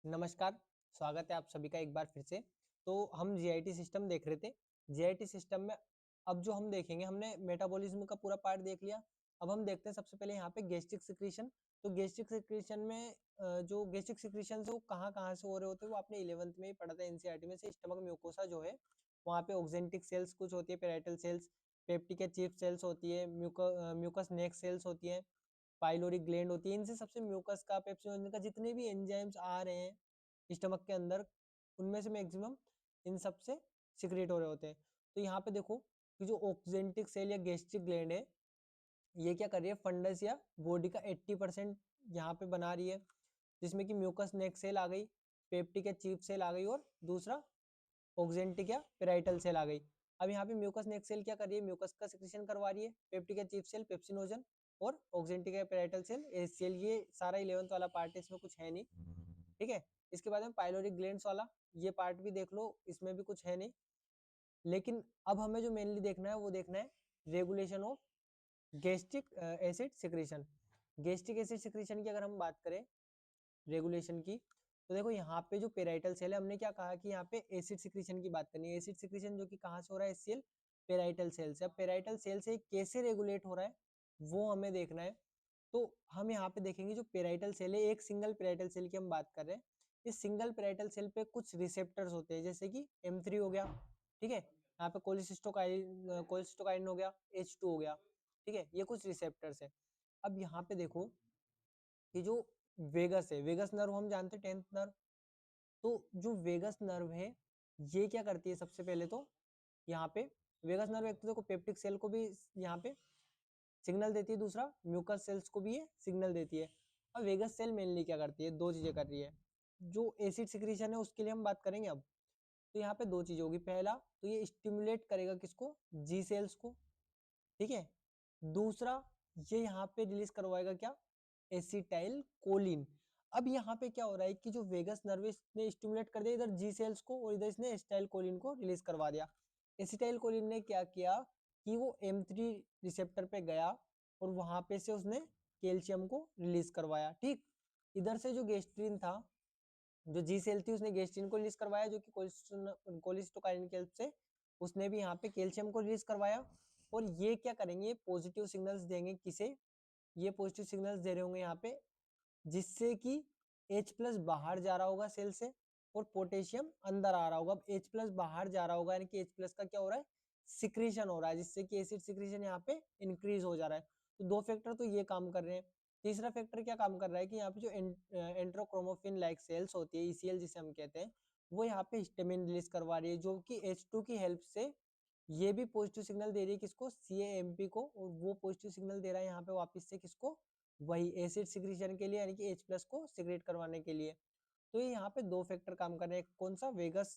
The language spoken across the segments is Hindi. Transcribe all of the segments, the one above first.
नमस्कार, स्वागत है आप सभी का एक बार फिर से। तो हम जीआईटी सिस्टम देख रहे थे। जीआईटी सिस्टम में अब जो हम देखेंगे, हमने मेटाबॉलिज्म का पूरा पार्ट देख लिया। अब हम देखते हैं सबसे पहले यहाँ पे गैस्ट्रिक सिक्रीशन। तो गैस्ट्रिक सिक्रीशन में जो गैस्ट्रिक सिक्रीशन है वो कहाँ-कहाँ से हो रहे होते हैं, वो आपने 11th में ही पढ़ा था एनसीईआरटी में से। स्टमक म्यूकोसा जो है, वहाँ पे ऑक्जेंटिक सेल्स कुछ होती है, पेराइटल सेल्स, पेप्टिक या चीफ सेल्स होती है, म्यूकस नेक सेल्स होती है, पाइलोरी ग्लैंड होती है। इनसे सबसे म्यूकस का, पेप्सिन का जितने भी एंजाइम्स आ रहे हैं स्टमक के अंदर, उनमें से मैक्सिमम इन सब से सिक्रेट हो रहे होते हैं। तो यहाँ पे देखो कि जो ऑक्जेंटिक सेल या गैस्ट्रिक ग्लैंड है, ये क्या कर रही है, फंडस या बॉडी का 80% यहाँ पे बना रही है, जिसमें कि म्यूकस नेक सेल आ गई, पेप्टिक या चीफ सेल आ गई, और दूसरा ऑक्जेंटिक या पेराइटल सेल आ गई। अब यहाँ पे म्यूकस नेक सेल क्या कर रही है, म्यूकस का सिक्रेशन करवा रही है, पेप्टिक या चीफ सेल पेप्सिनोजन, और ऑक्जेंटिक या पेराइटल सेल एसीएल। ये सारा 11th वाला पार्ट है, इसमें कुछ है नहीं, ठीक है। इसके बाद में पाइलोरी ग्लैंड्स वाला ये पार्ट भी देख लो, इसमें भी कुछ है नहीं। लेकिन अब हमें जो मेनली देखना है वो देखना है regulation of gastric acid secretion. Gastric acid secretion की अगर हम बात करें रेगुलेशन की, तो देखो यहाँ पे जो पेराइटल सेल है, हमने क्या कहा कि यहाँ पे एसिड सिक्रीशन की बात करनी है। एसिड सिक्रीशन जो कि कहाँ से हो रहा है, एचसीएल पेराइटल सेल से। अब पेराइटल सेल से कैसे रेगुलेट हो रहा है वो हमें देखना है। तो हम यहाँ पे देखेंगे जो पेराइटल सेल है, एक सिंगल पेराइटल सेल की हम बात कर रहे हैं। इस सिंगल पेराइटल सेल पे कुछ रिसेप्टर्स होते हैं, जैसे कि M3 हो गया, ठीक है, यहाँ पे कोलिसिस्टोकाइन हो गया, H2 हो गया, ठीक है, ये कुछ रिसेप्टर्स है। अब यहाँ पे देखो कि जो वेगस है, वेगस नर्व हम जानते हैं, 10th नर्व। तो जो वेगस नर्व है, ये क्या करती है, सबसे पहले तो यहाँ पे वेगस नर्व एक तो देखो पेप्टिक सेल को भी यहाँ पे सिग्नल देती है, दूसरा म्यूकस सेल्स को भी ये सिग्नल देती है। अब वेगस सेल मेनली क्या करती है, दो चीजें कर रही है। जो एसिड सिक्रीशन है उसके लिए हम बात करेंगे अब। तो यहाँ पे दो चीज होगी, पहला तो ये स्टिमुलेट करेगा किसको, जी सेल्स को, ठीक है। दूसरा ये यहाँ पे रिलीज करवाएगा क्या, एसिटाइल कोलिन। अब यहाँ पे क्या हो रहा है कि जो वेगस नर्व ने स्टिमुलेट कर दिया इधर जी सेल्स को, और इधर इसने एसिटाइल कोलिन को रिलीज करवा दिया। एसिटाइल कोलिन ने क्या किया कि वो M3 रिसेप्टर पे गया, और वहां पे से उसने कैल्शियम को रिलीज करवाया, ठीक। इधर से जो गेस्ट्रिन था, जो जी सेल थी, उसने गेस्ट्रिन को रिलीज करवाया, जो कि कोलिस्टोकाइनिन की हेल्प से उसने भी यहाँ पे कैल्शियम को रिलीज करवाया। और ये क्या करेंगे, पॉजिटिव सिग्नल्स देंगे किसे, ये पॉजिटिव सिग्नल्स दे रहे होंगे यहाँ पे, जिससे कि H+ बाहर जा रहा होगा सेल से, और पोटेशियम अंदर आ रहा होगा। अब H+ बाहर जा रहा होगा, यानी कि H+ का क्या हो रहा है, सिक्रीशन हो रहा है, जिससे कि एसिड सिक्रीशन यहाँ पे इंक्रीज हो जा रहा है। तो दो फैक्टर तो ये काम कर रहे हैं। तीसरा फैक्टर क्या काम कर रहा है कि यहाँ पे जो एंट्रोक्रोमोफिन लाइक सेल्स होती है, ECL जिसे हम कहते हैं, वो यहाँ पे हिस्टामिन रिलीज करवा रही है, जो कि H2 की हेल्प से ये भी पॉजिटिव सिग्नल दे रही है किसको, CAMP को, और वो पॉजिटिव सिग्नल दे रहा है यहाँ पे वापस से किसको, वही एसिड सिक्रीशन के लिए, यानी कि H+ को सिक्रेट करवाने के लिए। तो ये यहाँ पे दो फैक्टर काम कर रहे हैं, कौन सा, वेगस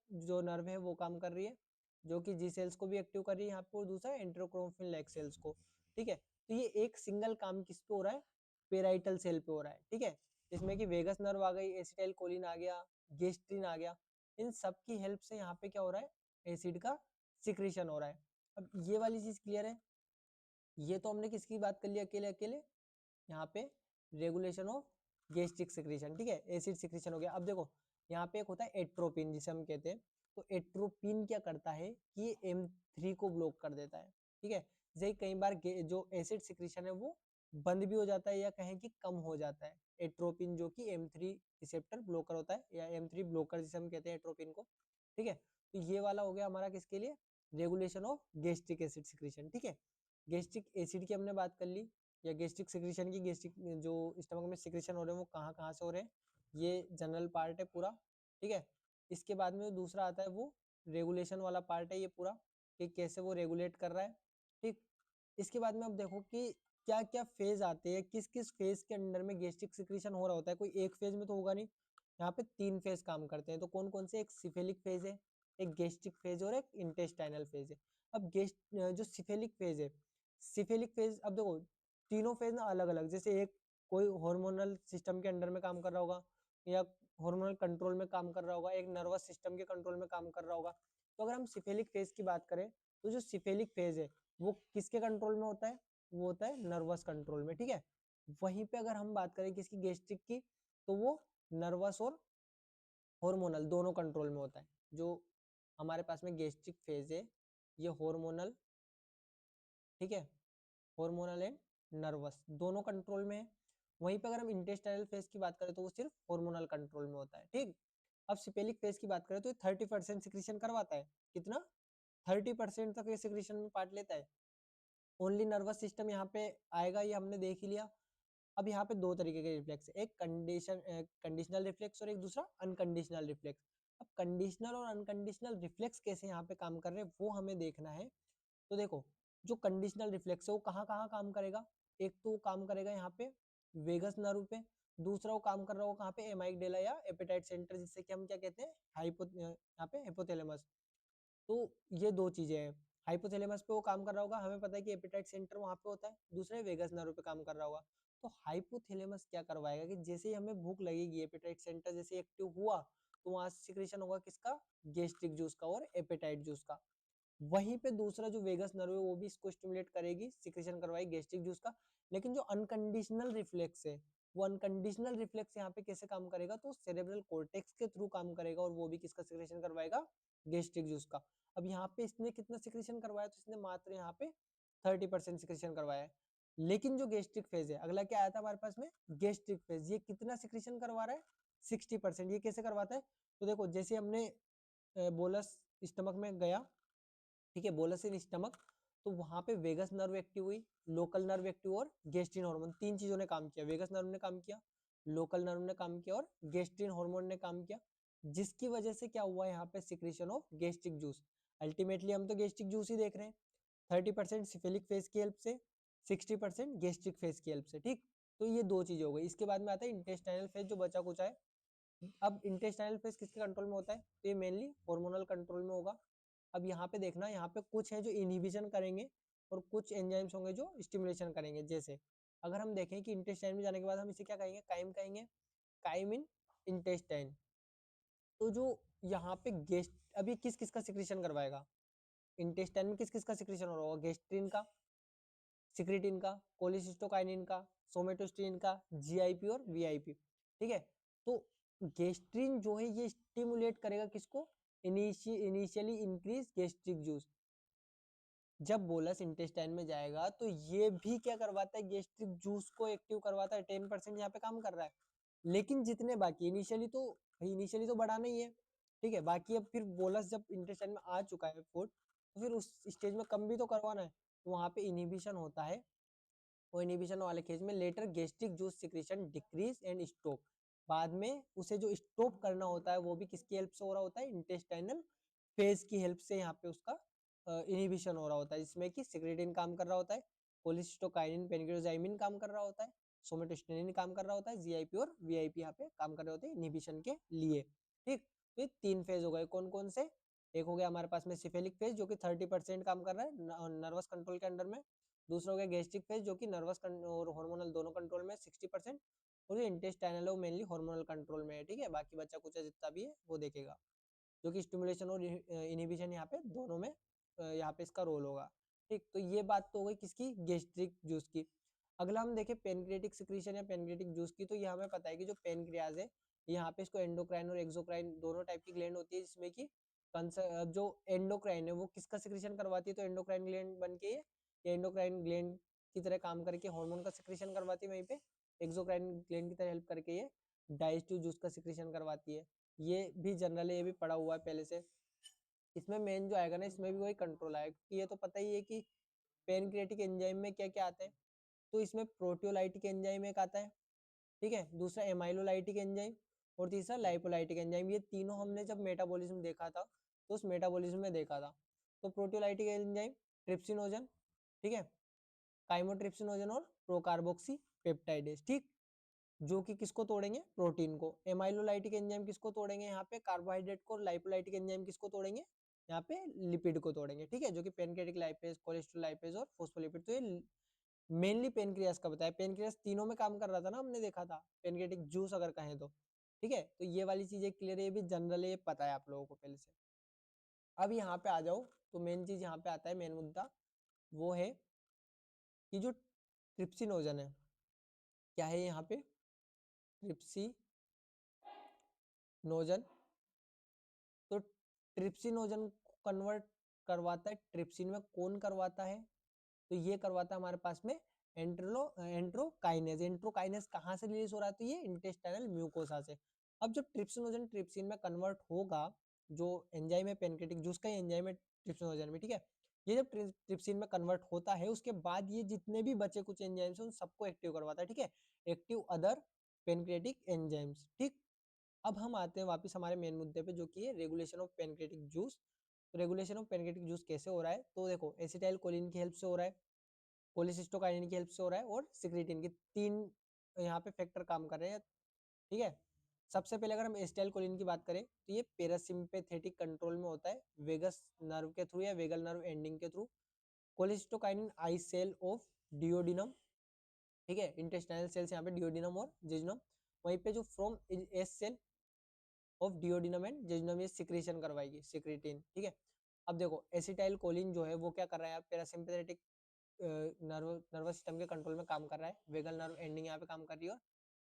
जो नर्व है वो काम कर रही है, जो कि जी सेल्स को भी एक्टिव कर रही है यहाँ पे, और दूसरा एंट्रोक्रोमोफिन लाइक सेल्स को, ठीक है। तो ये एक सिंगल काम किस पे हो रहा है, पेराइटल सेल पे हो रहा है, ठीक है। इसमें कि वेगस नर्व आ गई, एसिटाइल कोलिन आ गया, गेस्ट्रिन आ गया, इन सब की हेल्प से यहाँ पे क्या हो रहा है, एसिड का सिक्रीशन हो रहा है। अब ये वाली चीज क्लियर है। ये तो हमने किसकी बात कर ली, अकेले अकेले यहाँ पे रेगुलेशन ऑफ गैस्ट्रिक सिक्रीशन, ठीक है, एसिड सिक्रीशन हो गया। अब देखो यहाँ पे एक होता है एट्रोपिन, जिसे हम कहते हैं। तो एट्रोपिन क्या करता है कि ये M3 को ब्लॉक कर देता है, ठीक है। जैसे कई बार जो एसिड सिक्रीशन है वो बंद भी हो जाता है, या कहें कि कम हो जाता है, एट्रोपिन जो कि M3 रिसेप्टर ब्लॉकर होता है, या M3 ब्लॉकर जिसे हम कहते हैं एट्रोपिन को, ठीक है। तो ये वाला हो गया हमारा किसके लिए, regulation of gastric acid secretion, ठीक है। गैस्ट्रिक एसिड की हमने बात कर ली, या गैस्ट्रिक सिक्रीशन की, गैस्ट्रिक जो स्टमक में सिक्रीशन हो रहे हैं वो कहाँ कहाँ से हो रहे हैं, ये जनरल पार्ट है पूरा, ठीक है। इसके बाद में जो दूसरा आता है वो रेगुलेशन वाला पार्ट है, ये पूरा कि कैसे वो रेगुलेट कर रहा है, ठीक। इसके बाद में अब देखो कि क्या क्या फेज आते हैं, किस किस फेज के अंडर में गैस्ट्रिक सिक्रीशन हो रहा होता है, कोई एक फेज में तो होगा नहीं, यहाँ पे 3 फेज काम करते हैं। तो कौन कौन से, एक सिफेलिक फेज है, एक गैस्ट्रिक फेज और एक इंटेस्टाइनल फेज है। अब जो सिफेलिक फेज है, सिफेलिक फेज, अब देखो तीनों फेज ना अलग अलग, जैसे एक कोई हार्मोनल सिस्टम के अंडर में काम कर रहा होगा, या हार्मोनल कंट्रोल में काम कर रहा होगा, एक नर्वस सिस्टम के कंट्रोल में काम कर रहा होगा। तो अगर हम सिफेलिक फेज की बात करें, तो जो सिफेलिक फेज है वो किसके कंट्रोल में होता है, वो होता है नर्वस कंट्रोल में, ठीक है। वहीं पे अगर हम बात करें किसकी, गैस्ट्रिक की, तो वो नर्वस और हार्मोनल दोनों कंट्रोल में होता है। जो हमारे पास में गैस्ट्रिक फेज है ये हार्मोनल, ठीक है, हार्मोनल एंड नर्वस दोनों कंट्रोल में है। वहीं पे अगर हम इंटेस्टाइनल फेज की बात करें तो वो सिर्फ हार्मोनल कंट्रोल में होता है, ठीक। अब सिपेलिक फेज की बात करें तो 30% सिक्रीशन करवाता है। कितना? 30% तक ये सिक्रीशन में पार्ट लेता है। ओनली नर्वस सिस्टम यहाँ पे आएगा, ये हमने देख ही लिया। अब यहाँ पे दो तरीके के रिफ्लेक्स, एक कंडीशनल रिफ्लेक्स और एक दूसरा अनकंडीशनल रिफ्लेक्स। अब कंडीशनल और अनकंडीशनल रिफ्लेक्स कैसे यहाँ पे काम कर रहे हैं वो हमें देखना है। तो देखो, जो कंडीशनल रिफ्लेक्स है वो कहाँ कहाँ काम करेगा। एक तो काम करेगा यहाँ पे वेगस नर्व पे, दूसरा वो काम कर रहा होगा कहाँ पे, एमाइगडेला या एपेटाइट सेंटर, जिससे कि हम क्या कहते हैं, यहाँ पे हाइपोथैलेमस। तो ये दो चीजें हैं। हाइपोथैलेमस पे वो काम कर रहा होगा, हमें पता है कि एपेटाइट सेंटर वहां पे होता है, दूसरे वेगस नर्व पे काम कर रहा होगा। तो हाइपोथैलेमस क्या करवाएगा कि जैसे ही हमें भूख लगेगी, एपेटाइट सेंटर जैसे एक्टिव हुआ, तो वहां से सिक्रेशन होगा किसका, गैस्ट्रिक जूस का और एपेटाइट जूस का। वहीं पे दूसरा जो वेगस नर्व है वो भी इसको स्टिमुलेट करेगी, सिक्रेशन करवाएगी गैस्ट्रिक जूस का। लेकिन जो अनकंडीशनल रिफ्लेक्स है, वो अनकंडीशनल रिफ्लेक्स यहाँ पे कैसे काम करेगा, तो सेरेब्रल कॉर्टेक्स के थ्रू काम करेगा और वो भी किसका सिक्रेशन करवाएगा, गैस्ट्रिक जूस का। अब यहाँ पे इसने कितना सिक्रेशन करवाया, तो इसने मात्र यहाँ पे 30% सिक्रेशन करवाया है। लेकिन जो गैस्ट्रिक फेज है, अगला क्या आया था हमारे पास में, गैस्ट्रिक फेज, ये कितना सिक्रेशन करवा रहा है, 60%। ये कैसे करवाता है, तो देखो जैसे हमने बोलस स्टमक में गया, ठीक है, बोलस इन स्टमक, तो वहां पे वेगस नर्व एक्टिव हुई, लोकल नर्व एक्टिव और गैस्ट्रिन हार्मोन, तीन चीजों ने काम किया। वेगस नर्व ने काम किया, लोकल नर्व ने काम किया और गैस्ट्रिन हार्मोन ने काम किया, जिसकी वजह से क्या हुआ यहाँ पे, secretion of gastric juice. Ultimately हम तो गैस्ट्रिक जूस ही देख रहे हैं, 30% सिफिलिक फेज की हेल्प से, 60% गैस्ट्रिक फेज की हेल्प से, ठीक। तो ये दो चीजें हो गई। इसके बाद में आता है इंटेस्टाइनल फेज, जो बचा कुचा है। अब इंटेस्टाइनल फेज किसके कंट्रोल में होता है, तो ये मेनली हार्मोनल कंट्रोल में होगा। अब यहाँ पे देखना, यहाँ पे कुछ है जो इनहिबिशन करेंगे और कुछ एंजाइम्स होंगे जो स्टिमुलेशन करेंगे। जैसे अगर हम देखें कि इंटेस्टाइन में जाने के बाद हम इसे क्या कहेंगे, काइम कहेंगे, काइम इन इंटेस्टाइन। तो जो यहाँ पे गेस्ट, अभी किस किस का सिक्रेशन करवाएगा, इंटेस्टाइन में किस किस का सिक्रेशन हो रहा होगा, गेस्ट्रिन का, सिक्रेटिन का, कोलिसिस्टोकाइनिन का, सोमेटोस्टिन का, जीआईपी और वीआईपी, ठीक है। तो गेस्ट्रिन जो है ये स्टिमुलेट करेगा किसको, इनिशियली इंक्रीज गैस्ट्रिक जूस। जब बोलस इंटेस्टाइन में जाएगा तो ये भी क्या करवाता है, गैस्ट्रिक जूस को एक्टिव करवाता है, 10% यहाँ पे काम कर रहा है। लेकिन जितने बाकी इनिशियली तो बढ़ाना ही है, ठीक है। बाकी अब फिर बोलस जब इंटेस्टाइन में आ चुका है फूड, तो फिर उस स्टेज में कम भी तो करवाना है, तो वहां पे इनिबिशन होता है। वो इनिबिशन वाले केस में later gastric juice secretion decrease and stop, बाद में उसे जो स्टॉप करना होता है वो भी किसकी हेल्प से हो रहा होता है, इंटेस्टाइनल फेज की हेल्प से यहाँ पे उसका इनिबिशन हो रहा होता है, जिसमें कि सिक्रेटिन काम कर रहा होता है, कोलिस्टोकाइनिन पेनक्लोजाइमिन काम कर रहा होता है, सोमेटोस्टेनिन काम कर रहा होता है, जीआईपी और वीआईपी यहाँ पे काम कर रहे होते हैं इनिबिशन के लिए, ठीक। तो ये तीन फेज हो गए, कौन कौन से, एक हो गया हमारे पास में सिफेलिक फेज जो कि 30% काम कर रहा है नर्वस कंट्रोल के अंडर में, दूसरा हो गया गैस्ट्रिक फेज जो कि नर्वस और हार्मोनल दोनों कंट्रोल में 60%, और जो इंटेस्टाइनल है वो मेनली हार्मोनल कंट्रोल में है, ठीक है। बाकी बच्चा कुछ जितना भी है वो देखेगा, जो कि स्टिमुलेशन और इनिबिशन यहाँ पे दोनों में यहाँ पे इसका रोल होगा, ठीक। तो ये बात तो हो गई किसकी, गैस्ट्रिक जूस की। अगला हम देखें पेनक्रियाटिक सिक्रीशन या पेनक्रियाटिक जूस की, तो ये हमें पता है कि जो पेनक्रियाज है, यहाँ पे इसको एंडोक्राइन और एक्सोक्राइन दोनों टाइप की ग्लैंड होती है, जिसमें कि जो एंडोक्राइन है वो किसका सिक्रीशन करवाती है, तो एंडोक्राइन ग्लैंड बन के ये एंडोक्राइन ग्लैंड की तरह काम करके हार्मोन का सिक्रीशन करवाती है, वहीं पे एक्सोक्राइन ग्लैंड की तरह हेल्प करके ये डाइजेस्टिव जूस का सिक्रीशन करवाती है। ये भी जनरल है, ये भी पढ़ा हुआ है पहले से। इसमें मेन जो आएगा ना, इसमें भी वही कंट्रोल आएगा, क्योंकि ये तो पता ही है कि पेनक्रियाटिक एंजाइम में क्या क्या आता है। तो इसमें प्रोटियोलाइटिक एंजाइम एक आता है, ठीक है, दूसरा एमाइलोलाइटिक एंजाइम और तीसरा लाइपोलाइटिक एंजाइम। ये तीनों हमने जब मेटाबॉलिज्म देखा था तो उस मेटाबॉलिज्म में देखा था। तो प्रोटियोलाइटिक एंजाइम ट्रिप्सिनोजन, ठीक है, काइमोट्रिप्सिनोजन और प्रोकार्बोक्सी पेप्टाइडेज, ठीक, जो कि किसको तोड़ेंगे, प्रोटीन को। एमाइलोलाइटिक एंजाइम किसको तोड़ेंगे, यहाँ पे कार्बोहाइड्रेट को। लाइपोलाइटिक एंजाइम किसको तोड़ेंगे, यहाँ पे लिपिड को तोड़ेंगे, ठीक है, जो कि पेनक्रियाटिक लाइपेज, कोलेस्ट्रॉल लाइपेज और फोस्फोलिपिड। तो ये मेनली पेनक्रियास का बताया, पेनक्रियास तीनों में काम कर रहा था ना, हमने देखा था पेनक्रियाटिक जूस अगर कहें तो, ठीक है। तो ये वाली चीजें क्लियर है, ये भी जनरल है, पता है आप लोगों को पहले से। अब यहाँ पे आ जाओ, तो मेन चीज यहाँ पे आता है, मेन मुद्दा वो है कि जो ट्रिप्सिनोजन है, क्या है यहाँ पे, ट्रिप्सिनोजन, तो ट्रिप्सिनोजन को कन्वर्ट करवाता है ट्रिप्सिन में, कौन करवाता है? तो ये करवाता है हमारे पास में एंट्रोकाइनेज। एंट्रोकाइनेज कहाँ से रिलीज हो रहा है? तो ये इंटेस्टाइनल म्यूकोसा से। अब जब ट्रिप्सिनोजन ट्रिप्सिन में कन्वर्ट होगा, जो एंजाइम है पेनक्रेटिक जूस का एंजाइम है ट्रिप्सिनोजन में, ठीक है, ये जब ट्रिप्सिन में कन्वर्ट होता है उसके बाद ये जितने भी बचे कुछ एंजाइम्स उन सबको एक्टिव करवाता है, ठीक है, एक्टिव अदर पेनक्रेटिक एंजाइम्स। ठीक, अब हम आते हैं वापस हमारे मेन मुद्दे पे, जो कि है रेगुलेशन ऑफ पेनक्रेटिक जूस। तो रेगुलेशन ऑफ पेनक्रेटिक जूस कैसे हो रहा है? तो देखो, एसिटाइल कोलिन की हेल्प से हो रहा है, कोलिसिस्टोकाइनिन की हेल्प से हो रहा है, और सिक्रेटिन की, तीन यहाँ पे फैक्टर काम कर रहे हैं, ठीक है। सबसे पहले अगर हम एसिटाइल कोलिन की बात करें तो ये पैरासिम्पैथेटिक कंट्रोल में होता है वेगस नर्व के थ्रू या वेगल नर्व एंडिंग के through. Cholecystokinin I cell of duodenum, ठीक है, इंटेस्टाइनल सेल्स यहाँ पे डिओडिनम और जेजुनम, वहीं पे जो from S cell of duodenum and jejunum ये सिक्रेशन करवाएगी सिक्रेटिन, ठीक है। अब देखो, एसिटाइल कोलिन जो है वो क्या कर रहा है? पैरासिम्पैथेटिक नर्वस सिस्टम के कंट्रोल में काम कर रहा है, वेगल नर्व एंडिंग यहाँ पे काम कर रही है, और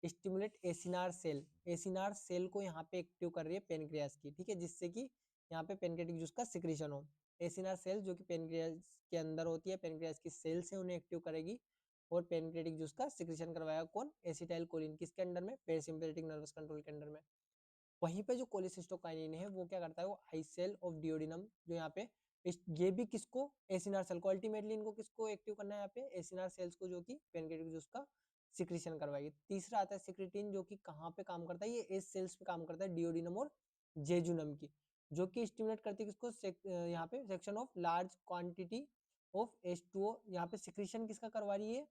stimulate acinar cell, acinar cell को यहाँ पे एक्टिव कर रही है पेनक्रियास की, ठीक है, जिससे कि यहाँ पे पेनक्रेटिक जूस का सिक्रेशन हो। एसिनार सेल जो कि पेनक्रियास के अंदर होती है, पेनक्रियास की सेल से उन्हें एक्टिव करेगी और पेनक्रेटिक जूस का सिक्रेशन करवाएगा कौन? Acetyl choline. किसके अंडर में? पैरासिम्पैथेटिक नर्वस कंट्रोल के अंडर में। वहीं पे जो कोलिसिस्टोकाइनिन है वो क्या करता है? वो आई सेल ऑफ डिओडिनम, जो यहाँ पे ये भी किसको? एसिनार सेल को, अल्टीमेटली इनको किसको एक्टिव करना है यहाँ पे? एसिनार सेल्स को, जो कि पेनक्रेटिक जूस का सिक्रेशन करवाएगी। तीसरा आता है सिक्रेटिन, जो कि कहाँ पे काम करता है? ये एस सेल्स पे काम करता है, डिओडिनम और जेजुनम की, जो कि स्टिमुलेट करती है किसको? यहाँ पे section of large quantity of H2O, यहाँ पे सिक्रेशन किसका करवा रही है?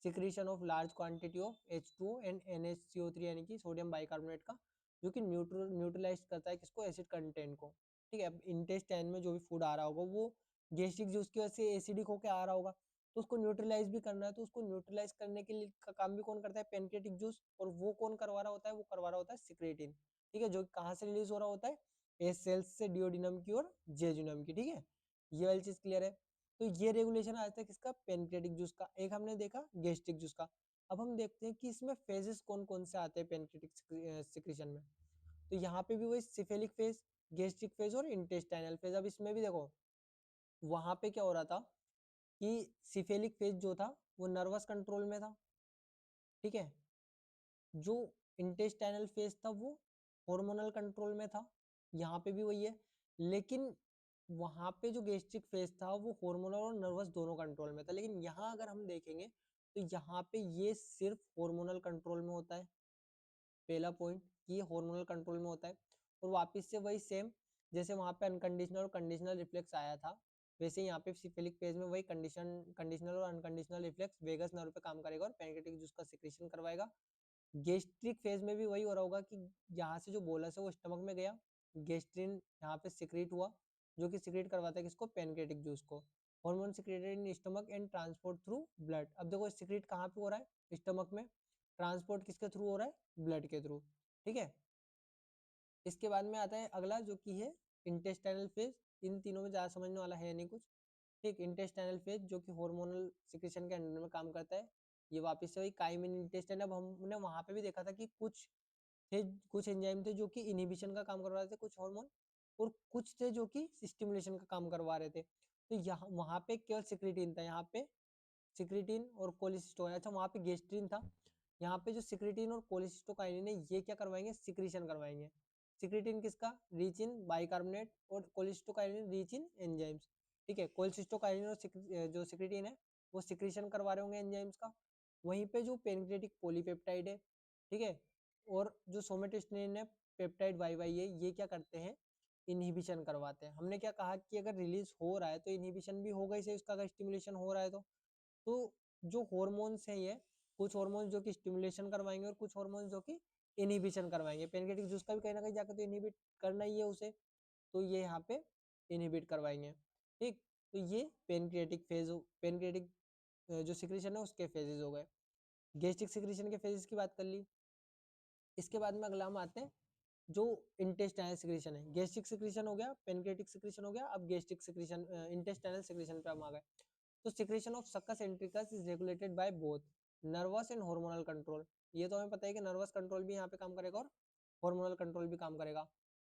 Secretion of large quantity of H2O and NaCO3 यानी कि सोडियम बाइकार्बोनेट का, जो कि न्यूट्रलाइज करता है किसको? एसिड कंटेंट को, ठीक है। अब इंटेस्टाइन में जो भी फूड आ रहा होगा वो गैस्ट्रिक जूस की वजह से एसिडिक होकर आ रहा होगा, तो उसको न्यूट्रलाइज भी करना है, तो उसको न्यूट्रलाइज करने के लिए का काम भी कौन करता है? Pancreatic juice. और वो कौन करवा रहा होता है? वो करवा रहा होता है सिक्रेटिन, ठीक है, जो कहाँ से रिलीज हो रहा होता है? एस सेल्स से डिओडिनम की और जेजुनम की, ठीक है। ये वाली चीज क्लियर है। तो ये रेगुलेशन आज तक किसका? पेनक्रेटिक जूस का। एक हमने देखा गैस्ट्रिक जूस का। अब हम देखते हैं कि इसमें फेजेस कौन कौन से आते हैं पेनक्रेटिक सिक्रेशन में। तो यहाँ पे भी वही सिफेलिक फेज, गैस्ट्रिक फेज और इंटेस्टाइनल फेज। अब इसमें भी देखो, वहां पे क्या हो रहा था कि सिफेलिक फेज जो था वो नर्वस कंट्रोल में था, ठीक है, जो इंटेस्टाइनल फेज था वो हार्मोनल कंट्रोल में था, यहाँ पे भी वही है। लेकिन वहां पे जो गैस्ट्रिक फेज था वो हार्मोनल और नर्वस दोनों कंट्रोल में था, लेकिन यहाँ अगर हम देखेंगे तो यहाँ पे ये सिर्फ हार्मोनल कंट्रोल में होता है। पहला पॉइंट, ये हार्मोनल कंट्रोल में होता है। और वापस से वही सेम, जैसे वहां पे अनकंडीशनल और कंडीशनल रिफ्लेक्स आया था, वैसे यहाँ पे सिफिलिक फेज में वही कंडीशनल और अनकंडीशनल रिफ्लेक्स वेगस नर्व पे काम करेगा और पैनक्रेटिक जूस का सिक्रेशन करवाएगा। गैस्ट्रिक फेज में भी वही हो रहा होगा कि यहाँ से जो बोलस है वो स्टमक में गया, गैस्ट्रिन यहाँ पे सिक्रेट हुआ, जो कि सिक्रेट करवाता है किसको? पैनक्रेटिक जूस को। Hormone secreted in stomach and transport through blood. अब देखो सिक्रेट कहाँ पे हो रहा है? स्टमक में। ट्रांसपोर्ट किसके थ्रू हो रहा है? ब्लड के थ्रू, ठीक है। इसके बाद में आता है अगला, जो कि है इंटेस्टाइनल फेज। इन तीनों में ज्यादा समझने वाला है नहीं कुछ, ठीक। इंटेस्टाइनल फेज जो कि हार्मोनल सिक्रेशन के अंडर में काम करता है, ये वापस से वही काइमिन इंटेस्टाइन। अब हमने वहां पे भी देखा था कि कुछ एंजाइम थे जो कि इनहिबिशन का काम करवा रहे थे, कुछ हार्मोन, और कुछ थे जो कि स्टिमुलेशन का काम करवा रहे थे। तो यहाँ वहां पे केवल सिक्रेटिन था, यहाँ पे सिक्रेटिन और कोलिसिस्टोकाइनिन, अच्छा वहां पे गेस्ट्रिन था, यहाँ पे जो सिक्रेटिन और कोलिसिस्टोकाइनिन है ये क्या करवाएंगे? सिक्रीशन करवाएंगे। सिक्रेटिन किसका? रिच इन बाइकार्बोनेट, और कोलिस्टोकाइनिन रिच इन एंजाइम्स, ठीक है। कोलिस्टोकाइनिन और जो सिक्रेटिन है वो सिक्रीशन करवा रहे होंगे एंजाइम्स का। वहीं पे जो पेनक्रेटिक पॉलीपेप्टाइड है, ठीक है, और जो सोमेटोस्टेरोन है, पेप्टाइड वाई वाई है, ये क्या करते हैं? इनहिबिशन करवाते हैं। हमने क्या कहा कि अगर रिलीज हो रहा है तो इनहिबिशन भी होगा, इसे उसका अगर स्टिमुलेशन हो रहा है तो जो हॉर्मोन्स हैं ये, कुछ हॉर्मोन्स जो कि स्टिमुलेशन करवाएंगे और कुछ हॉर्मोन्स जो कि इनहिबिशन करवाएंगे। पेनक्रेटिक जूस का भी कहीं ना कहीं जाकर तो इनहिबिट करना ही है उसे, तो ये यहाँ पे इनहिबिट करवाएंगे, ठीक। तो ये पेनक्रेटिक फेज, पेनक्रेटिक जो सिक्रेशन है उसके फेजेस हो गए। गैस्ट्रिक सिक्रेशन के फेजेस की बात कर ली। इसके बाद में अगला हम आते हैं जो इंटेस्टाइनल सिक्रेशन है। गैस्ट्रिक सिक्रेशन हो गया, पेनक्रेटिक सिक्रेशन हो गया, अब गैस्ट्रिक सिक्रेशन, इंटेस्टाइनल सिक्रेशन पे हम आ गए। तो secretion of succus entericus is regulated by both nervous and hormonal control. ये तो हमें पता है कि नर्वस कंट्रोल भी यहाँ पे काम करेगा और हार्मोनल कंट्रोल भी काम करेगा।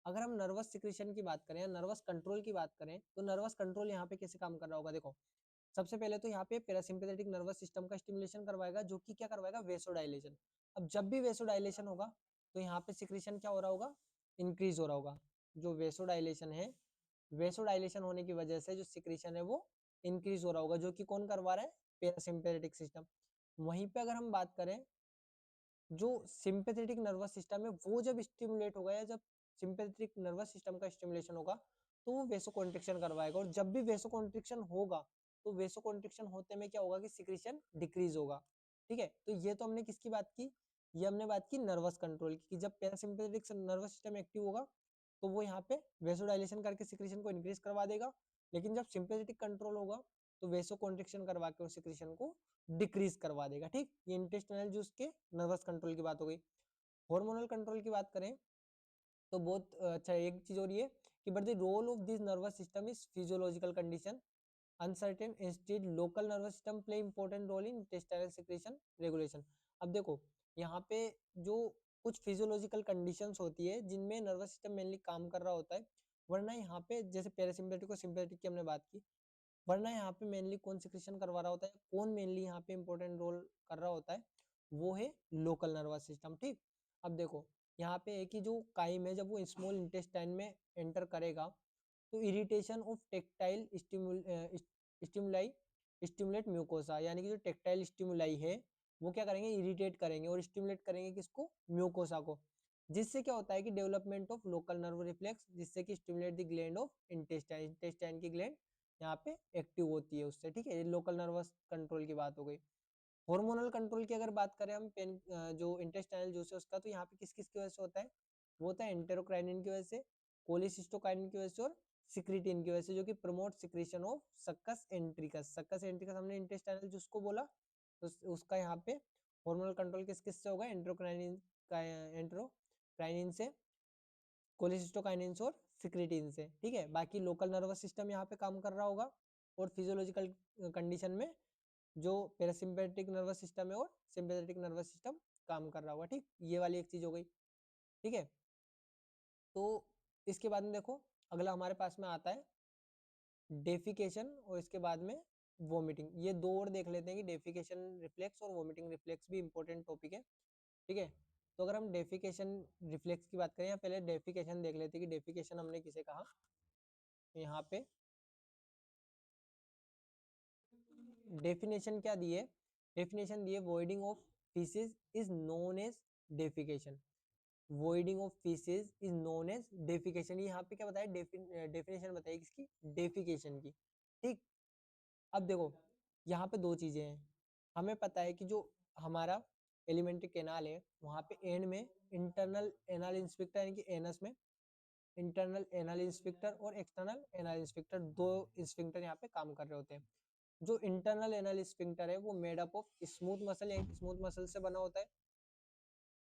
अगर हम नर्वस सिक्रीशन की बात करें या नर्वस कंट्रोल की बात करें, तो नर्वस कंट्रोल यहाँ पे कैसे काम कर रहा होगा, देखो सबसे पहले तो यहाँ पे पैरासिम्पैथेटिक नर्वस सिस्टम का स्टिमुलेशन करवाएगा, जो कि क्या करवाएगा, वेसोडाइलेशन। अब जब भी वेसोडाइलेशन होगा तो यहाँ पे सिक्रीशन क्या हो रहा होगा, इंक्रीज हो रहा होगा। जो वेसोडाइलेशन है, वेसोडाइलेशन होने की वजह से जो सिक्रीशन है वो इंक्रीज हो रहा होगा, जो कि कौन करवा रहा है, पैरासिम्पैथेटिक सिस्टम। वहीं पे अगर हम बात करें, जो सिंपैथेटिक नर्वस सिस्टम है वो जब स्टिमुलेट होगा या जब सिंपैथेटिक नर्वस सिस्टम का स्टिमुलेशन होगा तो वो वेसोकॉन्ट्रिक्शन करवाएगा, और जब भी वेसोकॉन्ट्रिक्शन होगा तो वेसोकॉन्ट्रिक्शन होते में क्या होगा कि सिक्रीशन डिक्रीज होगा। ठीक है, तो ये तो हमने किसकी बात की, ये हमने बात की नर्वस कंट्रोल की, कि जब पैरासिम्पैथेटिक नर्वस सिस्टम एक्टिव होगा तो वो यहाँ पे वेसोडाइलेशन करके सिक्रीशन को इंक्रीज करवा देगा, लेकिन जब सिंपैथेटिक कंट्रोल होगा तो वेसोकॉन्ट्रिक्शन करवा के उस सिक्रीशन को डिक्रीज करवा देगा। ठीक, ये इंटेस्टिनल जूस के नर्वस कंट्रोल की बात हो गई। हार्मोनल कंट्रोल की बात करें तो बहुत अच्छा एक चीज और ये कि but the role of this nervous system is physiological condition uncertain, instead local nervous system play important role in intestinal secretion regulation. अब देखो यहाँ पे जो कुछ फिजियोलॉजिकल कंडीशंस होती है जिनमें नर्वस सिस्टम मेनली काम कर रहा होता है, वरना यहाँ पे जैसे पैरासिम्पैथेटिक और सिम्पैथेटिक की हमने बात की, वरना यहाँ पे मेनली कौन सिक्रीशन करवा रहा होता है, कौन मेनली यहाँ पे इंपॉर्टेंट रोल कर रहा होता है, वो है लोकल नर्वस सिस्टम। ठीक, अब देखो यहाँ पे एक ही जो काइम है जब वो स्मॉल इंटेस्टाइन में एंटर करेगा तो irritation of tactile stimuli stimulate mucosa, यानी कि जो टेक्टाइल स्टिमुलाई है वो क्या करेंगे, इरिटेट करेंगे और स्टिमुलेट करेंगे किसको, म्यूकोसा को, जिससे क्या होता है कि development of local nerve reflex, जिससे कि stimulate the gland of intestine, intestine की ग्लैंड यहाँ पे एक्टिव होती है उससे। ठीक है, ये लोकल नर्वस कंट्रोल की बात हो गई। हार्मोनल कंट्रोल की अगर बात करें हम पेन जो इंटेस्टाइनल जूस है उसका, तो यहाँ पे किस किस की वजह से होता है, वो होता है एंटेरोक्राइनिन की वजह से, कोलिसिस्टोकाइनिन की वजह से और सिक्रीटिन की वजह से, जो कि promote secretion of succus entericus. Succus entericus हमने इंटेस्टाइनल जूस को बोला, तो उसका यहाँ पे हार्मोनल कंट्रोल किस किस से होगा, एंटेरोक्राइनिन का, एंटेरोक्राइनिन से, कोलिसिस्टोकाइनिन और सिक्रीटिन से। ठीक है, बाकी लोकल नर्वस सिस्टम यहाँ पे काम कर रहा होगा, और फिजियोलॉजिकल कंडीशन में जो पैरासिम्पैथेटिक नर्वस सिस्टम है और सिंपैथेटिक नर्वस सिस्टम काम कर रहा होगा। ठीक, ये वाली एक चीज हो गई। ठीक है, तो इसके बाद में देखो अगला हमारे पास में आता है डेफिकेशन, और इसके बाद में वोमिटिंग। ये दो और देख लेते हैं कि डेफिकेशन रिफ्लेक्स और वोमिटिंग रिफ्लेक्स भी इंपॉर्टेंट टॉपिक है। ठीक है, तो अगर हम डेफिकेशन रिफ्लेक्स की बात करें या पहले डेफिकेशन देख लेते हैं कि डेफिकेशन हमने किसे कहा। यहाँ पे डेफिनेशन क्या दी है, डेफिनेशन दी है, voiding of faeces is known as defecation, voiding of faeces is known as defecation. यहाँ पे क्या बताया, डेफिनेशन बताई किसकी, डेफिकेशन की। ठीक, अब देखो यहाँ पे दो चीजें हैं, हमें पता है कि जो हमारा एलिमेंट्री कैनाल है वहां पे एंड में इंटरनल एनल इंस्पेक्टर यानी कि एनस में इंटरनल एनल इंस्पेक्टर और एक्सटर्नल एनल इंस्पेक्टर, दो इंस्पेक्टर यहाँ पे काम कर रहे होते हैं। जो इंटरनल एनल स्फिंक्टर है वो made up of smooth muscle या स्मूथ मसल से बना होता है,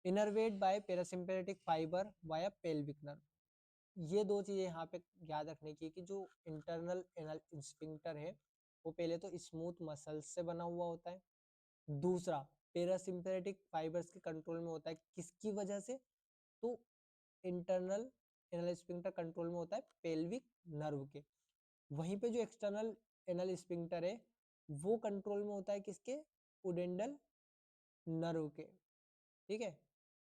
innervate by parasympathetic fibre via pelvic nerve. ये दो चीजें यहाँ पे याद रखने की कि जो इंटरनल एनल स्फिंक्टर है वो पहले तो स्मूथ मसल से बना हुआ होता है, दूसरा पैरासिम्पैथेटिक फाइबर्स के कंट्रोल में होता है, किसकी वजह से, तो इंटरनल एनल स्फिंक्टर कंट्रोल में होता है पेल्विक नर्व के। वहीं पे जो एक्सटर्नल एनल स्फिंक्टर है वो कंट्रोल में होता है किसके, पुडेंडल नर्व के। ठीक है,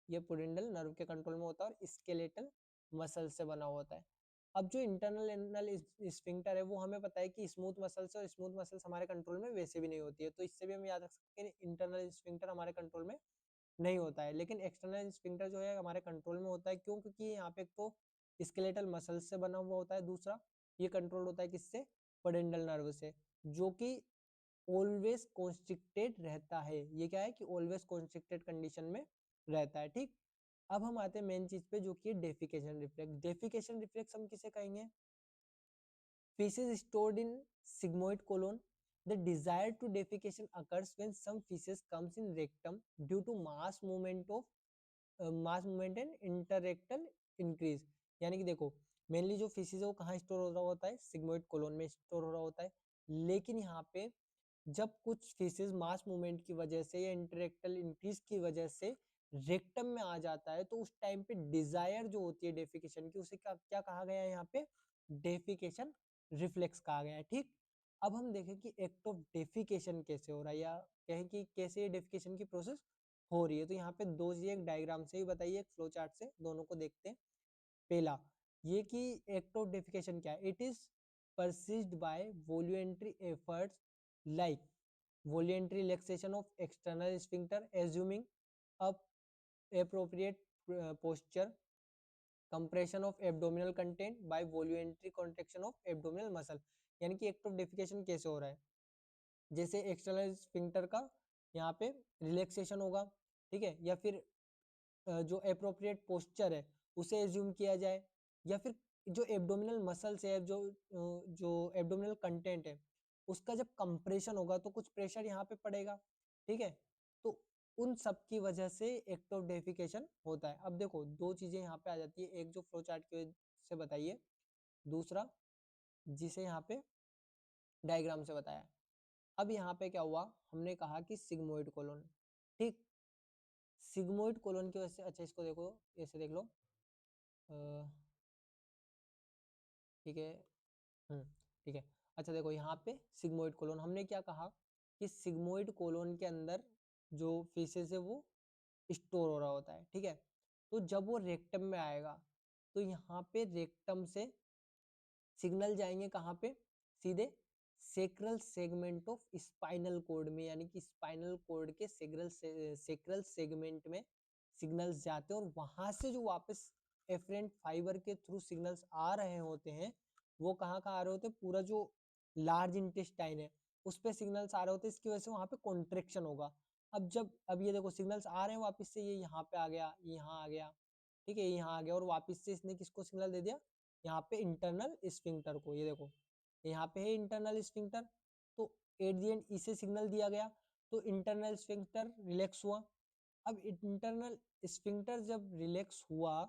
ये पुडेंडल नर्व के कंट्रोल में होता है और स्केलेटल मसल से बना हुआ होता है। अब जो इंटरनल एनल स्फिंक्टर है वो हमें पता है कि स्मूथ मसल्स, और स्मूथ मसल्स हमारे कंट्रोल में वैसे भी नहीं होती है, तो इससे भी हम याद रख सकते हैं इंटरनल स्फिंक्टर हमारे कंट्रोल में नहीं होता है, लेकिन एक्सटर्नल स्फिंक्टर जो है हमारे कंट्रोल में होता है। क्यों, क्योंकि यहाँ पे एक तो स्केलेटल मसल्स से बना हुआ होता है, दूसरा ये कंट्रोल होता है किससे, पुडेंडल नर्व से, जो कि ऑलवेज कॉन्स्ट्रिक्टेड रहता है। ये क्या है कि ऑलवेज कॉन्स्ट्रिक्टेड कंडीशन में रहता है। ठीक, अब हम आते हैं मेन चीज पे जो कि डेफिकेशन रिफ्लेक्स। डेफिकेशन रिफ्लेक्स हम किसे कहेंगे, feces stored in sigmoid colon. The desire to defecation occurs when some feces comes in rectum due to mass movement and interrectal increase। यानी कि देखो मेनली जो फीसिस है वो कहाँ स्टोर हो रहा होता है, सिग्मोइड कोलोन में स्टोर हो रहा होता है, लेकिन यहाँ पे जब कुछ फीसिस मास मूवमेंट की वजह से या इंटरेक्टल इंक्रीज की वजह से रेक्टम में आ जाता है तो उस टाइम पे डिजायर जो होती है डेफिकेशन की, उसे क्या क्या कहा गया है यहाँ पे, डेफिकेशन रिफ्लेक्स कहा गया है। ठीक, अब हम देखें कि एक्ट ऑफ डेफिकेशन कैसे हो रहा है, या कहें कि कैसे डेफिकेशन की प्रोसेस हो रही है। तो यहाँ पे दो चीजें एक डायग्राम से ही बताइए, एक फ्लो चार्ट से, दोनों को देखते हैं। पहला ये कि एक्ट ऑफ डेफिकेशन क्या है, it is persisted by voluntary efforts like voluntary relaxation of external sphincter, assuming a appropriate posture, compression of abdominal content by voluntary contraction of abdominal muscle। यानी कि एक्ट ऑफ डेफिकेशन कैसे हो रहा है, जैसे एक्सटर्नल स्फिंक्टर का यहाँ पे रिलैक्सेशन होगा, ठीक है, या फिर जो एप्रोप्रिएट पोस्चर है उसे एज्यूम किया जाए, या फिर जो एब्डोमिनल मसल्स है, जो एब्डोमिनल कंटेंट है उसका जब कंप्रेशन होगा तो कुछ प्रेशर यहाँ पे पड़ेगा, ठीक है। तो उन सब की वजह से एक्ट ऑफ डेफिकेशन होता है। अब देखो दो चीजें यहाँ पे आ जाती है, एक जो फ्लो चार्ट की से बताइए, दूसरा जिसे यहाँ पे डायग्राम से बताया। अब यहाँ पे क्या हुआ, हमने कहा कि सिग्मोइड कोलन, ठीक, सिग्मोइड कोलन की वजह से, अच्छा इसको देखो, ऐसे देख लो, ठीक है, ठीक है। अच्छा देखो यहाँ पे सिग्मोइड कोलन, हमने क्या कहा कि सिग्मोइड कोलन के अंदर जो फीसेस है वो स्टोर हो रहा होता है, ठीक है। तो जब वो रेक्टम में आएगा तो यहाँ पे रेक्टम से सिग्नल जाएंगे कहाँ पे, सीधे sacral segment of spinal cord में, यानी कि स्पाइनल कोड के सेक्रल सेगमेंट में सिग्नल्स जाते हैं, और वहां से जो वापस एफरेंट फाइबर के थ्रू सिग्नल्स आ रहे होते हैं वो कहाँ कहाँ आ रहे होते हैं, पूरा जो लार्ज इंटेस्टाइन है उस पे सिग्नल्स आ रहे होते हैं, इसकी वजह से वहां पे कॉन्ट्रेक्शन होगा। अब ये देखो सिग्नल्स आ रहे हैं वापस से, ये यहाँ पे आ गया, यहाँ आ गया, ठीक है, यहाँ आ गया, और वापस से इसने किसको सिग्नल दे दिया, यहाँ पे इंटरनल स्फिंक्टर को। ये देखो यहाँ पे है इंटरनल स्फिंक्टर, तो एट दी एंड इसे सिग्नल दिया गया तो इंटरनल स्फिंक्टर रिलैक्स हुआ। अब इंटरनल स्फिंक्टर जब रिलैक्स हुआ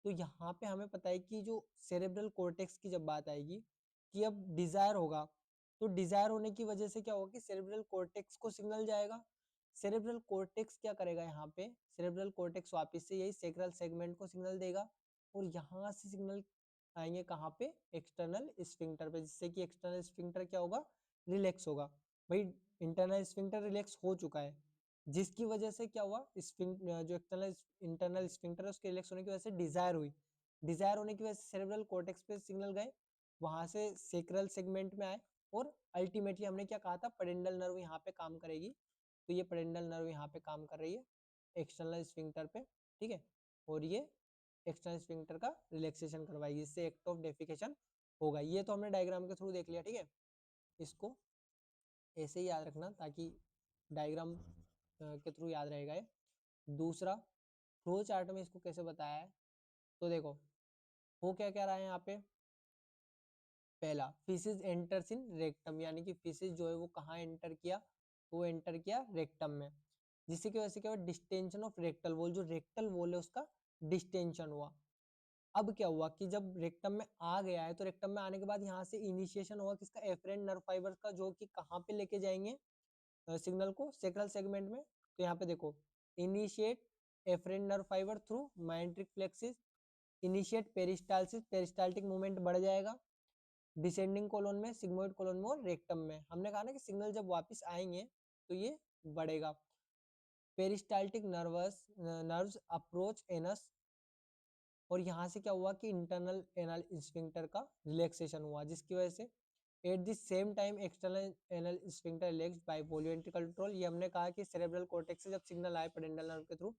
तो यहाँ पे हमें पता है कि जो सेरेब्रल कॉर्टेक्स की जब बात आएगी कि अब डिजायर होगा, तो डिजायर होने की वजह से क्या होगा कि सेरेब्रल कॉर्टेक्स को सिग्नल जाएगा। सेरेब्रल कॉर्टेक्स क्या करेगा, यहाँ पे सेरेब्रल कॉर्टेक्स वापस से यही सेक्रल सेगमेंट को सिग्नल देगा, और यहाँ से सिग्नल आएंगे कहाँ पे, एक्सटर्नल स्फिंक्टर पे, जिससे कि एक्सटर्नल स्फिंक्टर क्या होगा, रिलैक्स होगा। भाई इंटरनल स्फिंक्टर रिलैक्स हो चुका है, जिसकी वजह से क्या हुआ, जो एक्सटर्नल इंटरनल स्फिंक्टर है उसके रिलैक्स होने की वजह से डिजायर हुई, डिजायर होने की वजह से सेरेब्रल कॉर्टेक्स पे सिग्नल गए, वहां से सेक्रल सेगमेंट में आए, और अल्टीमेटली हमने क्या कहा था, पेडेंडल नर्व यहाँ पे काम करेगी, तो ये पेडेंडल नर्व यहाँ पे काम कर रही है एक्सटर्नल स्फिंक्टर पे, ठीक है, और ये एक्सटर्नल स्फिंक्टर का रिलैक्सेशन करवाएगी, इससे एक्ट ऑफ डेफिकेशन होगा। ये तो हमने डायग्राम के थ्रू देख लिया, ठीक है, इसको ऐसे ही याद रखना ताकि डायग्राम के थ्रू याद रहेगा ये। दूसरा फ्लो चार्ट में इसको कैसे बताया है, तो देखो हो क्या क्या रहा है यहाँ पे, पहला फीसिस एंटर्स इन रेक्टम, यानी कि फीसिस जो है वो कहाँ एंटर किया, वो एंटर किया रेक्टम में, जिससे की वजह से क्या हुआ, डिस्टेंशन ऑफ रेक्टल वॉल, जो रेक्टल वॉल है उसका डिस्टेंशन हुआ। अब क्या हुआ कि जब रेक्टम में आ गया है तो रेक्टम में आने के बाद यहाँ से इनिशिएशन हुआ किसका, एफरेंट नर्व फाइबर का, जो कि कहाँ पे लेके जाएंगे सिग्नल को, सेक्रल सेगमेंट में। तो यहाँ पे देखो initiate afferent nerve fibre through myenteric plexus, initiate peristalsis, peristaltic movement बढ़ जाएगा, डिसेंडिंग कोलन में, सिग्मोइड कोलन में और रेक्टम में। हमने कहा ना कि सिग्नल जब वापस आएंगे तो ये बढ़ेगा। पेरिस्टाल्टिक नर्व्स अप्रोच एनस, और यहाँ से क्या हुआ कि इंटरनल एनल स्फिंक्टर का रिलैक्सेशन हुआ, जिसकी वजह से at the same time external anal sphincter relaxed by voluntary control. ये हमने कहा कि सेरेब्रल कॉर्टेक्स से जब सिग्नल आए पेडेंटल नर्व के थ्रू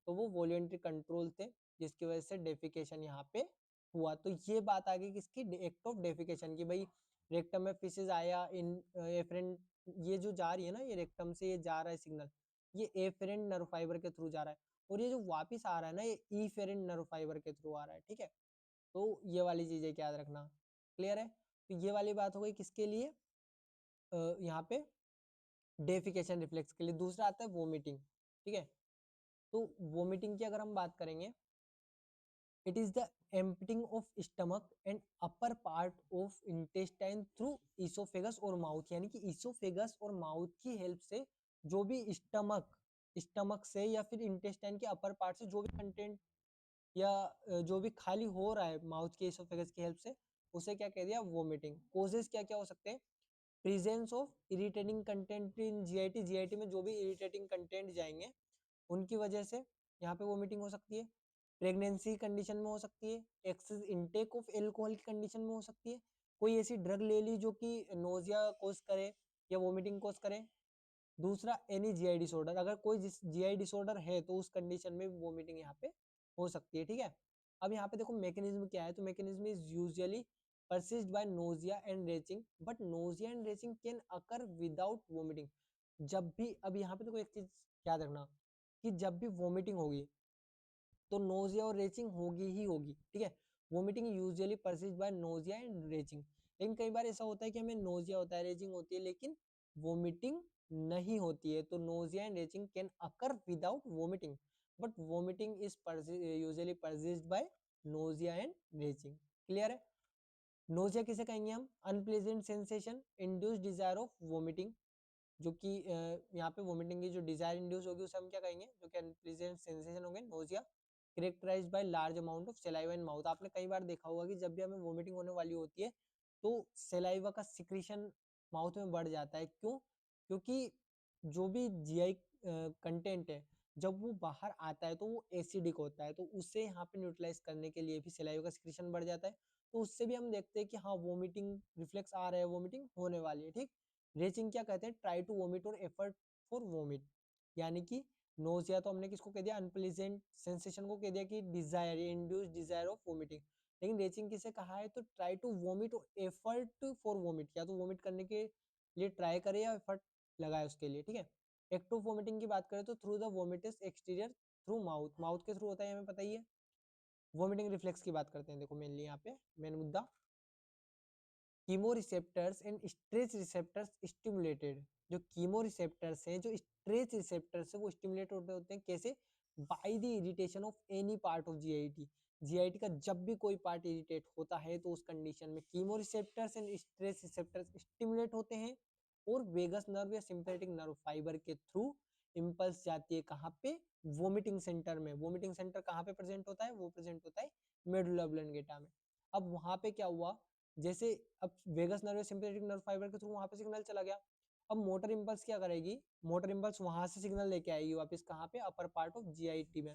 तो वो वॉल्यूंटरी कंट्रोल थे, जिसकी वजह से डेफिकेशन यहाँ पे हुआ। तो ये बात आ गई किसकी, एक्ट ऑफ डेफिकेशन की। भाई रेक्टम में फिशेज आया, इन एफरेंट, ये जो जा रही है ना, ये रेक्टम से ये जा रहा है सिग्नल, ये एफरेंट नर्व फाइबर के थ्रू जा रहा है, और ये जो वापिस आ रहा है ना ये इफेरेंट नर्व फाइबर के थ्रू आ रहा है, ठीक है। तो ये वाली चीजें याद रखना, क्लियर है। तो ये वाली बात हो गई किसके लिए, यहाँ पे डेफिकेशन रिफ्लेक्स के लिए। दूसरा आता है वोमिटिंग, ठीक है। तो वोमिटिंग की अगर हम बात करेंगे, it is the emptying of stomach and upper part of intestine through oesophagus और माउथ, यानी कि इसोफेगस और माउथ की हेल्प से जो भी स्टमक स्टमक से या फिर इंटेस्टाइन के अपर पार्ट से जो भी कंटेंट या जो भी खाली हो रहा है माउथ के इसोफेगस की हेल्प से, उसे क्या कह दिया, वोमिटिंग। कोजेस क्या क्या हो सकते हैं, presence of irritating content in GIT, GIT में जो भी इरिटेटिंग कंटेंट जाएंगे उनकी वजह से यहाँ पे वोमिटिंग हो सकती है। प्रेगनेंसी कंडीशन में हो सकती है, एक्सेस इनटेक ऑफ एल्कोहल की कंडीशन में हो सकती है, कोई ऐसी ड्रग ले ली जो कि नोजिया कोज करे या वोमिटिंग कोज करे। दूसरा, एनी जीआई डिसऑर्डर, अगर कोई जीआई डिसऑर्डर है तो उस कंडीशन में वोमिटिंग यहाँ पे हो सकती है, ठीक है। अब यहाँ पे देखो मैकेनिज्म क्या है, तो mechanism is usually persist by nausea and retching, but nausea and retching can occur without vomiting. जब भी, अब यहाँ पे देखो एक चीज याद रखना कि जब भी वोमिटिंग होगी तो नोजिया और रेचिंग होगी ही होगी, ठीक है। Vomiting usually persist by nausea and retching, लेकिन कई बार ऐसा होता है कि हमें नोजिया होता है, रेचिंग होती है, लेकिन वोमिटिंग नहीं होती है, तो nausea and retching can occur without vomiting, but vomiting is usually persist by nausea and retching. Clear है। नोजिया किसे कहेंगे हम, unpleasant sensation induce desire of vomiting, जो कि यहाँ पे वोमिटिंग की जो डिजायर इंड्यूस होगी उसे हम क्या कहेंगे, जो कि अनप्लेजेंट सेंसेशन होंगे, nausea. Characterised by large amount of saliva in mouth, आपने कई बार देखा होगा कि जब भी हमें वोमिटिंग होने वाली होती है तो सलाइवा का सिक्रीशन माउथ में बढ़ जाता है। क्यों? क्योंकि जो भी जीआई कंटेंट है जब वो बाहर आता है तो वो एसिडिक होता है, तो उसे यहाँ पे न्यूट्रलाइज करने के लिए भी सलाइवा का सिक्रीशन बढ़ जाता है, तो उससे भी हम देखते हैं कि हाँ वोमिटिंग रिफ्लेक्स आ रहा है, वोमिटिंग होने वाली है, ठीक। रेचिंग क्या कहते हैं, ट्राई टू वोमिट और एफर्ट फॉर वोमिट, यानी कि नोजिया तो हमने किसको कह दिया, अनप्लीजेंट सेंसेशन को कह दिया कि desire, induce desire of vomiting, लेकिन रेचिंग किसे कहा है, तो ट्राई टू वोमिट और एफर्ट फॉर वोमिट, या तो वोमिट करने के लिए ट्राई करे या एफर्ट लगाए उसके लिए, ठीक है। एक्ट ऑफ वोमिटिंग की बात करें तो through the vomitus exterior through mouth, mouth के थ्रू होता है हमें पता ही है। वोमिटिंग रिफ्लेक्स की बात करते हैं, देखो मेनली यहाँ पे मेन मुद्दा, chemo receptors and stretch receptors stimulated, जो कीमो रिसेप्टर्स हैं, जो स्ट्रेच रिसेप्टर्स है वो स्टिमुलेट होते हैं कैसे, by the irritation of any part of GIT, GIT का जब भी कोई पार्ट इरिटेट होता है तो उस कंडीशन में chemo receptors and stretch receptors stimulate होते हैं, और वेगस नर्व या सिंपैथेटिक नर्व फाइबर के थ्रू इंपल्स जाती है कहाँ पे, वोमिटिंग सेंटर में। वोमिटिंग सेंटर कहाँ पे प्रेजेंट होता है, वो प्रेजेंट होता है मेडुला ऑब्लोंगेटा में। अब वहां पे क्या हुआ, जैसे अब vagus nerve sympathetic nerve fibre के थ्रू वहां पे सिग्नल चला गया, अब मोटर इंपल्स क्या करेगी, मोटर इंपल्स वहां से सिग्नल लेके आएगी वापस कहाँ पे, अपर पार्ट ऑफ जीआईटी में।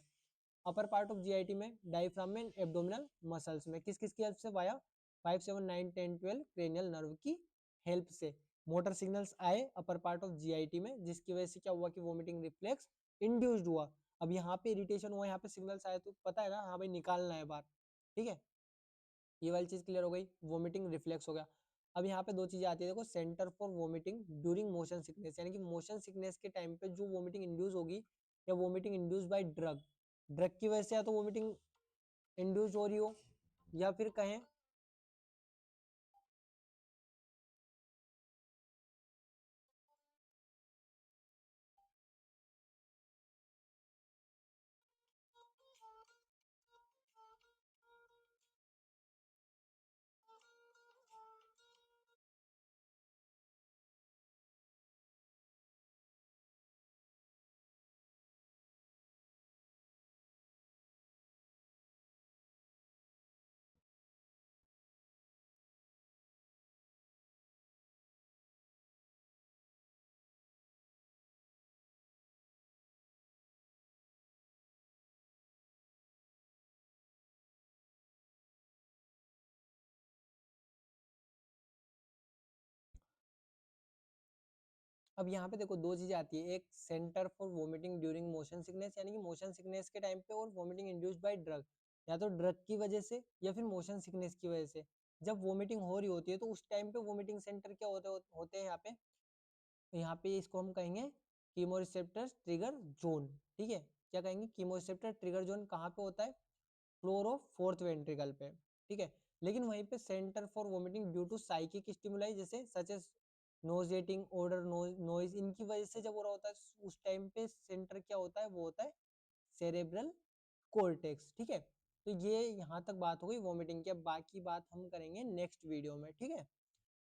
अपर पार्ट ऑफ जीआईटी में डायफ्राम में, एब्डोमिनल मसल्स में, किस किस की हेल्प से, वाया 5 7 9 10 12 क्रेनियल नर्व की हेल्प से मोटर सिग्नल्स आए अपर पार्ट ऑफ जीआईटी में, जिसकी वजह से क्या हुआ कि वोमिटिंग रिफ्लेक्स इंड्यूस्ड हुआ। अब यहाँ पे इरिटेशन हुआ, यहाँ पे सिग्नल्स आए तो पता है ना, हाँ भाई निकालना है बाहर, ठीक है। ये वाली चीज क्लियर हो गई, वोमिटिंग रिफ्लेक्स हो गया। अब यहाँ पे दो चीजें आती है, देखो, centre for vomiting during motion sickness, यानी कि मोशन सिकनेस के टाइम पे जो वोमिटिंग इंड्यूस होगी, या vomiting induce by drug, drug की वजह से या तो वोमिटिंग इंड्यूस हो रही हो, या फिर कहें अब यहाँ पे देखो दो चीजें आती है, एक centre for vomiting during motion sickness, यानी कि मोशन सिकनेस के टाइम पे, और वोमिटिंग इंड्यूस्ड बाय ड्रग, या तो ड्रग की वजह से या फिर मोशन सिकनेस की वजह से। जब वोमिटिंग हो रही होती है तो उस टाइम पे वोमिटिंग सेंटर क्या होते हैं यहाँ पे, यहाँ पे इसको हम कहेंगे कीमोरिसेप्टर ट्रिगर जोन, ठीक है। क्या कहेंगे, कीमोरिसेप्टर ट्रिगर जोन कहाँ पे होता है, फ्लोर ऑफ फोर्थ वेंट्रिकल पे, ठीक है। लेकिन वहीं पे centre for vomiting due to psychic stimuli, जैसे such as nauseating odour noise, इनकी वजह से जब हो रहा होता है उस टाइम पे सेंटर क्या होता है, वो होता है सेरेब्रल कोर्टेक्स, ठीक है। तो ये यहाँ तक बात हो गई वोमिटिंग की, अब बाकी बात हम करेंगे नेक्स्ट वीडियो में, ठीक है।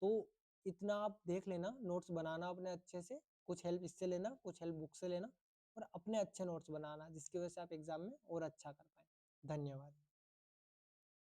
तो इतना आप देख लेना, नोट्स बनाना अपने अच्छे से, कुछ हेल्प इससे लेना, कुछ हेल्प बुक से लेना। और अपने अच्छे नोट्स बनाना, जिसकी वजह से आप एग्जाम में और अच्छा कर पाए। धन्यवाद।